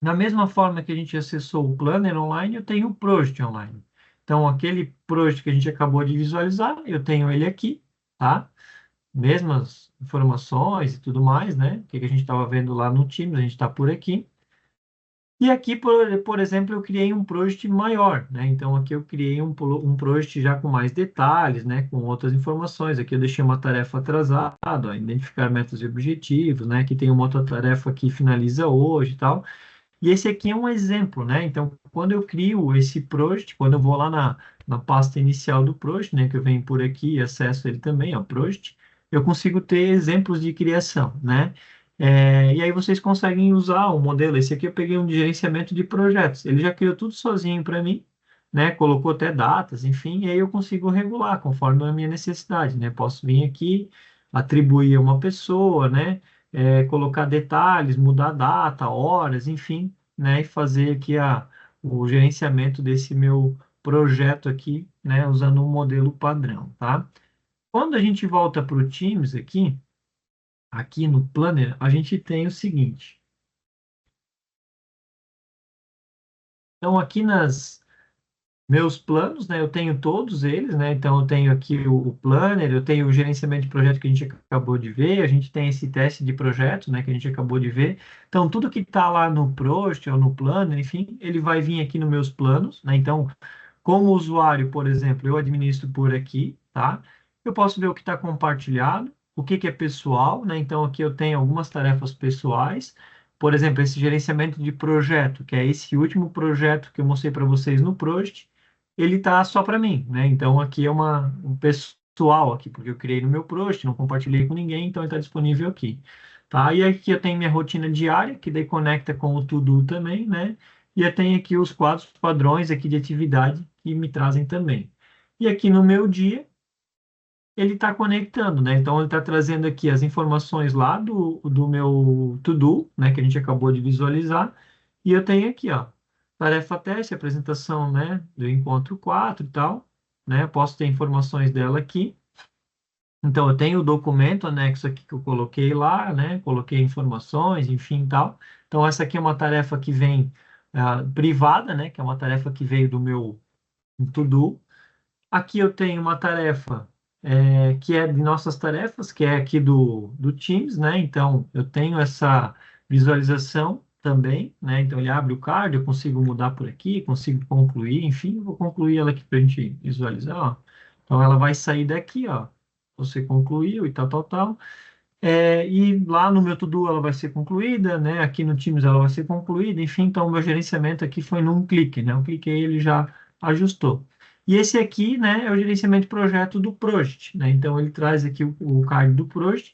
Na mesma forma que a gente acessou o Planner online, eu tenho o Project online. Então, aquele Project que a gente acabou de visualizar, eu tenho ele aqui, tá? Mesmas informações e tudo mais, né? O que a gente estava vendo lá no Teams, a gente está por aqui. E aqui, por exemplo, eu criei um project maior, né? Então, aqui eu criei um project já com mais detalhes, né? Com outras informações. Aqui eu deixei uma tarefa atrasada, ó, identificar metas e objetivos, né? Aqui tem uma outra tarefa que finaliza hoje e tal. E esse aqui é um exemplo, né? Então, quando eu crio esse project, quando eu vou lá na pasta inicial do project, né? Que eu venho por aqui e acesso ele também, ó, project, eu consigo ter exemplos de criação, né? E aí vocês conseguem usar o modelo. Esse aqui eu peguei um de gerenciamento de projetos. Ele já criou tudo sozinho para mim, né? Colocou até datas, enfim, e aí eu consigo regular conforme a minha necessidade, né? Posso vir aqui, atribuir a uma pessoa, né? Colocar detalhes, mudar data, horas, enfim, né? E fazer aqui o gerenciamento desse meu projeto aqui, né? Usando um modelo padrão, tá? Quando a gente volta para o Teams aqui no Planner, a gente tem o seguinte. Então, aqui nas meus planos, né, eu tenho todos eles, né? Então, eu tenho aqui o Planner, eu tenho o gerenciamento de projeto que a gente acabou de ver, a gente tem esse teste de projeto, né, que a gente acabou de ver. Então, tudo que está lá no Prost ou no Planner, enfim, ele vai vir aqui nos meus planos, né? Então, como usuário, por exemplo, eu administro por aqui, tá? Eu posso ver o que está compartilhado, o que que é pessoal, né? Então, aqui eu tenho algumas tarefas pessoais. Por exemplo, esse gerenciamento de projeto, que é esse último projeto que eu mostrei para vocês no Prost, ele tá só para mim, né? Então, aqui é um pessoal aqui, porque eu criei no meu Prost, não compartilhei com ninguém, então ele está disponível aqui. Tá? E aqui eu tenho minha rotina diária, que daí conecta com o To-Do também, né? E eu tenho aqui os quadros padrões aqui de atividade que me trazem também. E aqui no meu dia, ele está conectando, né? Então, ele está trazendo aqui as informações lá do meu to-do, né? Que a gente acabou de visualizar. E eu tenho aqui, ó, tarefa teste, apresentação, né? Do encontro 4 e tal, né? Posso ter informações dela aqui. Então, eu tenho o documento anexo aqui que eu coloquei lá, né? Coloquei informações, enfim, tal. Então, essa aqui é uma tarefa que vem privada, né? Que é uma tarefa que veio do meu to-do. Aqui eu tenho uma tarefa que é de nossas tarefas, que é aqui do Teams, né? Então, eu tenho essa visualização também, né? Então, ele abre o card, eu consigo mudar por aqui, consigo concluir, enfim, eu vou concluir ela aqui para a gente visualizar, ó. Então, ela vai sair daqui, ó. Você concluiu e tal, tal, tal. E lá no meu To-Do ela vai ser concluída, né? Aqui no Teams ela vai ser concluída, enfim, então o meu gerenciamento aqui foi num clique, né? Eu cliquei, ele já ajustou. E esse aqui, né, é o gerenciamento de projeto do Project, né? Então ele traz aqui o card do Project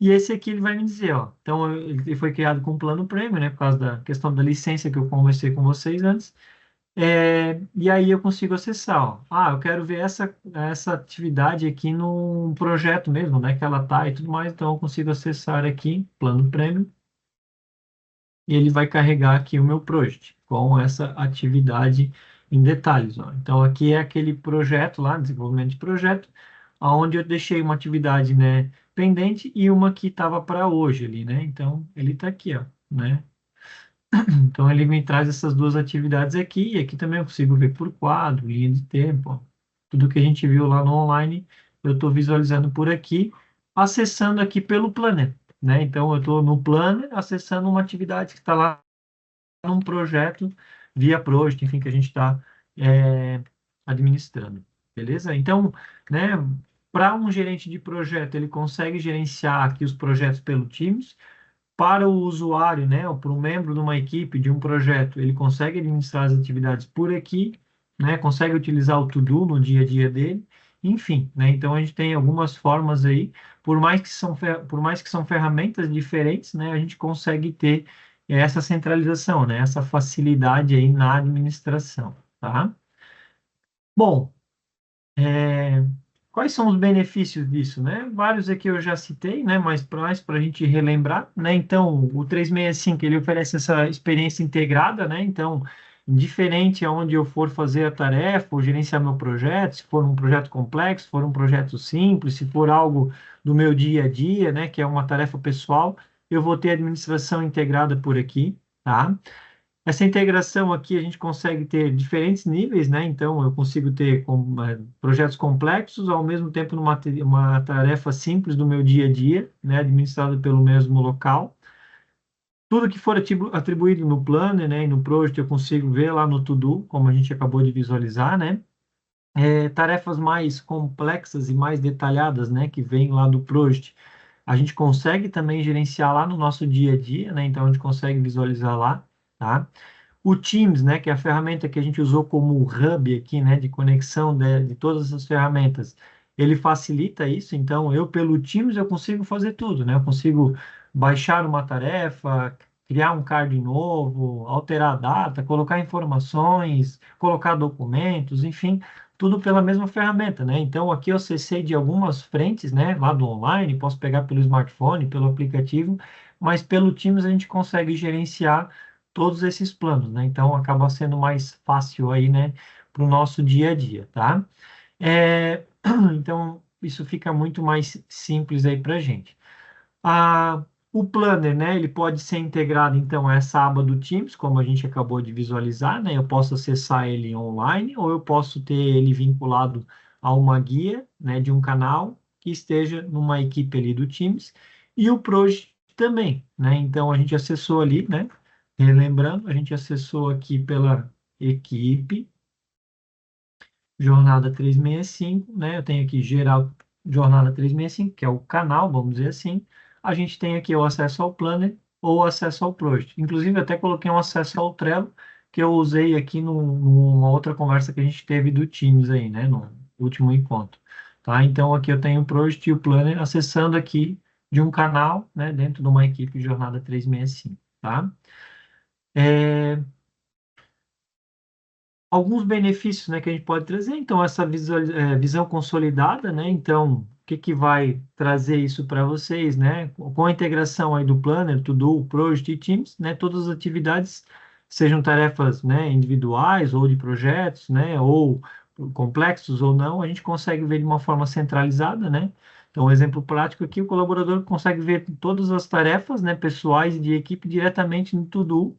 e esse aqui ele vai me dizer, ó. Então ele foi criado com plano premium, né? Por causa da questão da licença que eu conversei com vocês antes. E aí eu consigo acessar, ó. Ah, eu quero ver essa atividade aqui no projeto mesmo, né? Que ela tá e tudo mais, então eu consigo acessar aqui, plano premium, e ele vai carregar aqui o meu project com essa atividade em detalhes, ó. Então aqui é aquele projeto lá, desenvolvimento de projeto, onde eu deixei uma atividade, né, pendente e uma que estava para hoje ali, né? Então ele está aqui, ó, né? Então, ele me traz essas duas atividades aqui, e aqui também eu consigo ver por quadro, linha de tempo, ó. Tudo que a gente viu lá no online, eu estou visualizando por aqui, acessando aqui pelo Planner, né? Então, eu estou no Planner, acessando uma atividade que está lá num projeto via Project, enfim, que a gente está administrando, beleza? Então, né, para um gerente de projeto, ele consegue gerenciar aqui os projetos pelo Teams, para o usuário, né, ou para um membro de uma equipe, de um projeto, ele consegue administrar as atividades por aqui, né, consegue utilizar o To-Do no dia a dia dele, enfim, né, então a gente tem algumas formas aí, por mais que são ferramentas diferentes, né, a gente consegue ter essa centralização, né, essa facilidade aí na administração, tá? Bom, é, quais são os benefícios disso, né? Vários aqui eu já citei, né? Mas para a gente relembrar, né? Então, o 365 ele oferece essa experiência integrada, né? Então, diferente aonde eu for fazer a tarefa, ou gerenciar meu projeto, se for um projeto complexo, se for um projeto simples, se for algo do meu dia a dia, né? Que é uma tarefa pessoal, eu vou ter administração integrada por aqui, tá? Essa integração aqui a gente consegue ter diferentes níveis, né? Então, eu consigo ter projetos complexos, ao mesmo tempo uma tarefa simples do meu dia a dia, né? Administrada pelo mesmo local. Tudo que for atribuído no Planner, né? E no Project, eu consigo ver lá no To-Do, como a gente acabou de visualizar, né? Tarefas mais complexas e mais detalhadas, né? Que vêm lá do Project, a gente consegue também gerenciar lá no nosso dia a dia, né? Então, a gente consegue visualizar lá, tá? O Teams, né, que é a ferramenta que a gente usou como hub aqui, né, de conexão de todas essas ferramentas, ele facilita isso. Então, eu pelo Teams eu consigo fazer tudo, né? Eu consigo baixar uma tarefa, criar um card novo, alterar a data, colocar informações, colocar documentos, enfim, tudo pela mesma ferramenta, né? Então, aqui eu acessei de algumas frentes, né? Lá do online, posso pegar pelo smartphone, pelo aplicativo, mas pelo Teams a gente consegue gerenciar todos esses planos, né? Então, acaba sendo mais fácil aí, né? Para o nosso dia a dia, tá? É, então, isso fica muito mais simples aí para a gente. A, o Planner, né, ele pode ser integrado, então, a essa aba do Teams, como a gente acabou de visualizar, né? Eu posso acessar ele online ou eu posso ter ele vinculado a uma guia, né, de um canal que esteja numa equipe ali do Teams e o Project também, né? Então, a gente acessou ali, né? Relembrando, a gente acessou aqui pela equipe, Jornada 365, né? Eu tenho aqui geral Jornada 365, que é o canal, vamos dizer assim. A gente tem aqui o acesso ao Planner ou o acesso ao Project. Inclusive, até coloquei um acesso ao Trello, que eu usei aqui numa outra conversa que a gente teve do Teams aí, né? No último encontro. Tá? Então, aqui eu tenho o Project e o Planner acessando aqui de um canal, né? Dentro de uma equipe Jornada 365, tá? É, alguns benefícios, né, que a gente pode trazer. Então, essa visão consolidada, né? Então, o que que vai trazer isso para vocês, né? Com a integração aí do Planner, To-Do, Project e Teams, né? Todas as atividades, sejam tarefas, né, individuais ou de projetos, né, ou complexos ou não, a gente consegue ver de uma forma centralizada, né? Então, um exemplo prático aqui, o colaborador consegue ver todas as tarefas, né, pessoais e de equipe diretamente no To-Do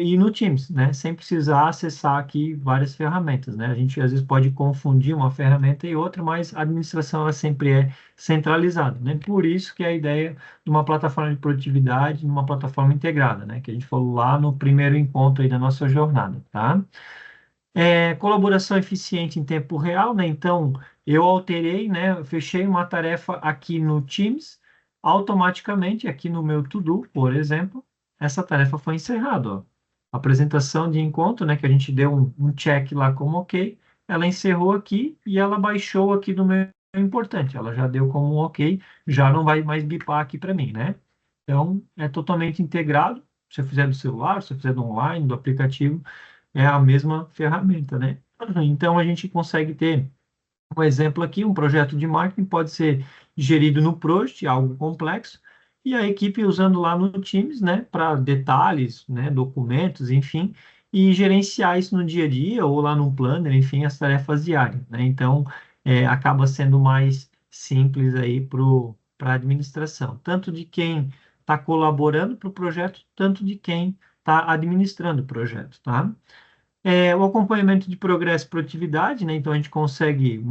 e no Teams, né? Sem precisar acessar aqui várias ferramentas, né? A gente às vezes pode confundir uma ferramenta e outra, mas a administração ela sempre é centralizada, né? Por isso que é a ideia de uma plataforma de produtividade, uma plataforma integrada, né? Que a gente falou lá no primeiro encontro aí da nossa jornada, tá? Colaboração eficiente em tempo real, né? Então, eu alterei, né? Eu fechei uma tarefa aqui no Teams, automaticamente, aqui no meu To-Do, por exemplo, essa tarefa foi encerrada, ó. Apresentação de encontro, né? Que a gente deu um check lá como ok, ela encerrou aqui e ela baixou aqui no meu importante. Ela já deu como um ok, já não vai mais bipar aqui para mim, né? Então, é totalmente integrado. Se eu fizer do celular, se eu fizer do online, do aplicativo, é a mesma ferramenta, né? Então, a gente consegue ter um exemplo aqui, um projeto de marketing pode ser gerido no Prost, algo complexo, e a equipe usando lá no Teams, né, para detalhes, né, documentos, enfim, e gerenciar isso no dia a dia ou lá no Planner, enfim, as tarefas diárias, né? Então, acaba sendo mais simples aí para a administração, tanto de quem está colaborando para o projeto, tanto de quem está administrando o projeto, tá? O acompanhamento de progresso e produtividade, né? Então a gente consegue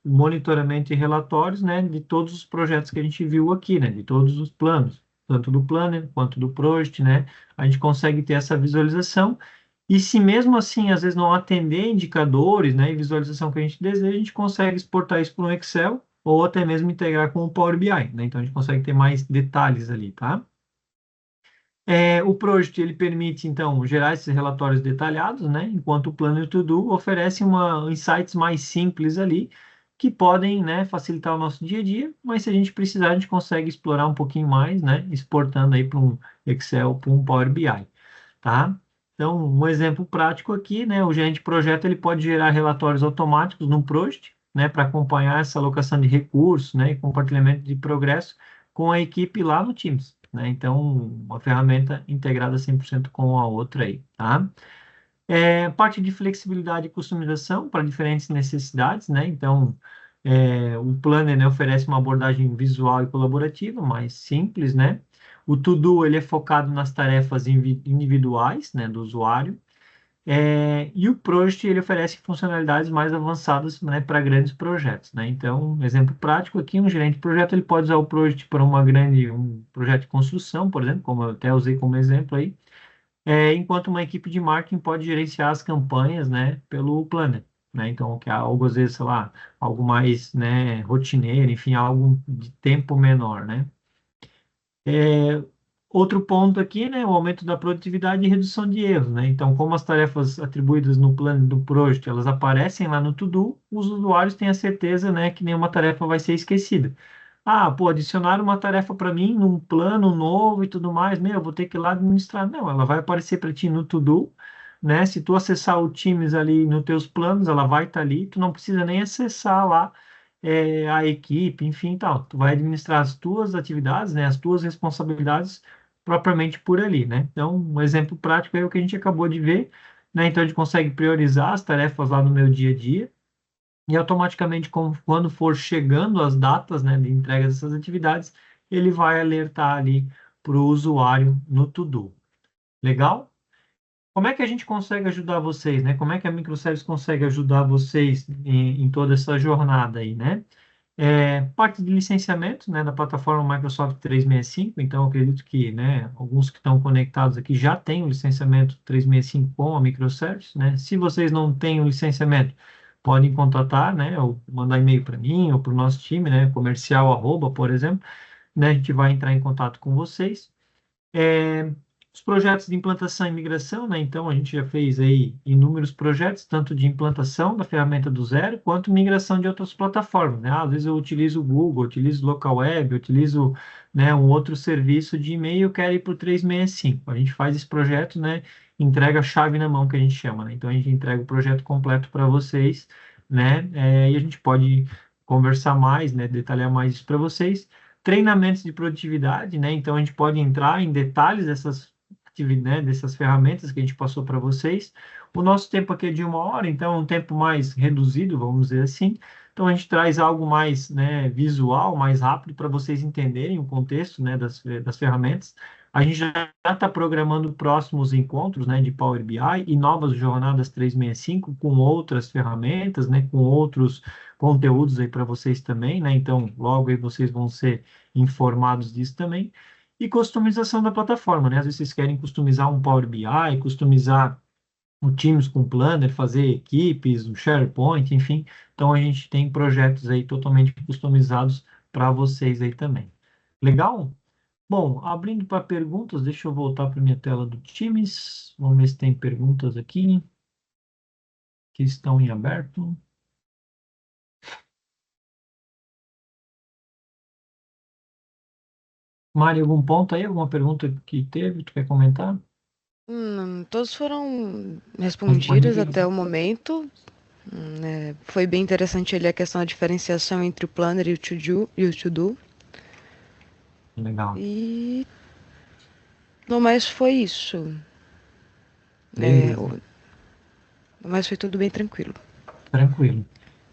monitoramento e relatórios, né, de todos os projetos que a gente viu aqui, né, de todos os planos, tanto do Planner quanto do Project, né? A gente consegue ter essa visualização. E se mesmo assim, às vezes não atender indicadores, né, e visualização que a gente deseja, a gente consegue exportar isso para um Excel ou até mesmo integrar com o Power BI, né? Então a gente consegue ter mais detalhes ali, tá? O Project ele permite, então, gerar esses relatórios detalhados, né? Enquanto o Planner To Do oferece insights mais simples ali, que podem, né, facilitar o nosso dia a dia, mas se a gente precisar, a gente consegue explorar um pouquinho mais, né? Exportando aí para um Excel, para um Power BI, tá? Então, um exemplo prático aqui, né? O gerente de projeto ele pode gerar relatórios automáticos no Project, né? Para acompanhar essa alocação de recursos, né? E compartilhamento de progresso com a equipe lá no Teams, né? Então, uma ferramenta integrada 100% com a outra aí, tá? Parte de flexibilidade e customização para diferentes necessidades, né? Então, o Planner, né, oferece uma abordagem visual e colaborativa, mais simples, né? O To-Do, ele é focado nas tarefas individuais, né, do usuário. E o Project, ele oferece funcionalidades mais avançadas, né, para grandes projetos, né? Então, um exemplo prático aqui, um gerente de projeto, ele pode usar o Project para um projeto de construção, por exemplo, como eu até usei como exemplo aí, enquanto uma equipe de marketing pode gerenciar as campanhas, né, pelo Planner, né? Então, que é algo, às vezes, sei lá, algo mais, né, rotineiro, enfim, algo de tempo menor, né? É, Outro ponto aqui, né, o aumento da produtividade e redução de erros, né? Então, como as tarefas atribuídas no plano do Project, elas aparecem lá no To-Do, os usuários têm a certeza, né, que nenhuma tarefa vai ser esquecida. Ah, pô, adicionaram uma tarefa para mim num plano novo e tudo mais, meu, eu vou ter que ir lá administrar. Não, ela vai aparecer para ti no To-Do, né? Se tu acessar o Teams ali nos teus planos, ela vai estar ali, tu não precisa nem acessar lá a equipe, enfim, tal. Tu vai administrar as tuas atividades, né? As tuas responsabilidades propriamente por ali, né? Então, um exemplo prático é o que a gente acabou de ver, né? Então, a gente consegue priorizar as tarefas lá no meu dia a dia e automaticamente, quando for chegando as datas, né, de entrega dessas atividades, ele vai alertar ali para o usuário no To-Do. Legal? Como é que a gente consegue ajudar vocês, né? Como é que a Microservice consegue ajudar vocês em toda essa jornada aí, né? Parte de licenciamento, né, da plataforma Microsoft 365, então eu acredito que, né, alguns que estão conectados aqui já têm o licenciamento 365 com a Microservice, né? Se vocês não têm o licenciamento, podem contatar, né, ou mandar e-mail para mim ou para o nosso time, né, comercial arroba, por exemplo, né, a gente vai entrar em contato com vocês. É, os projetos de implantação e migração, né? Então, a gente já fez aí inúmeros projetos, tanto de implantação da ferramenta do zero, quanto migração de outras plataformas, né? Às vezes eu utilizo o Google, utilizo o Local Web, utilizo, né, um outro serviço de e-mail, eu quero ir para o 365. A gente faz esse projeto, né? Entrega a chave na mão, que a gente chama, né? Então, a gente entrega o projeto completo para vocês, né? E a gente pode conversar mais, né? Detalhar mais isso para vocês treinamentos de produtividade, né? Então a gente pode entrar em detalhes dessas atividades, né? Dessas ferramentas que a gente passou para vocês. O nosso tempo aqui é de 1 hora, então é um tempo mais reduzido, vamos dizer assim. Então a gente traz algo mais, né, visual, mais rápido para vocês entenderem o contexto, né, das ferramentas. A gente já está programando próximos encontros, né, de Power BI e novas jornadas 365 com outras ferramentas, né, com outros conteúdos aí para vocês também, né? Então, logo aí vocês vão ser informados disso também. E customização da plataforma, né? Às vezes vocês querem customizar um Power BI, customizar o Teams com Planner, fazer equipes, um SharePoint, enfim. Então, a gente tem projetos aí totalmente customizados para vocês aí também. Legal? Bom, abrindo para perguntas, deixa eu voltar para minha tela do Teams. Vamos ver se tem perguntas aqui que estão em aberto. Mari, algum ponto aí? Alguma pergunta que teve? Tu quer comentar? Todos foram respondidos Respondido. até o momento. Foi bem interessante ali a questão da diferenciação entre o Planner e o To-Do. Legal. E no mais foi isso. É, Beleza. no mais foi tudo bem tranquilo. Tranquilo.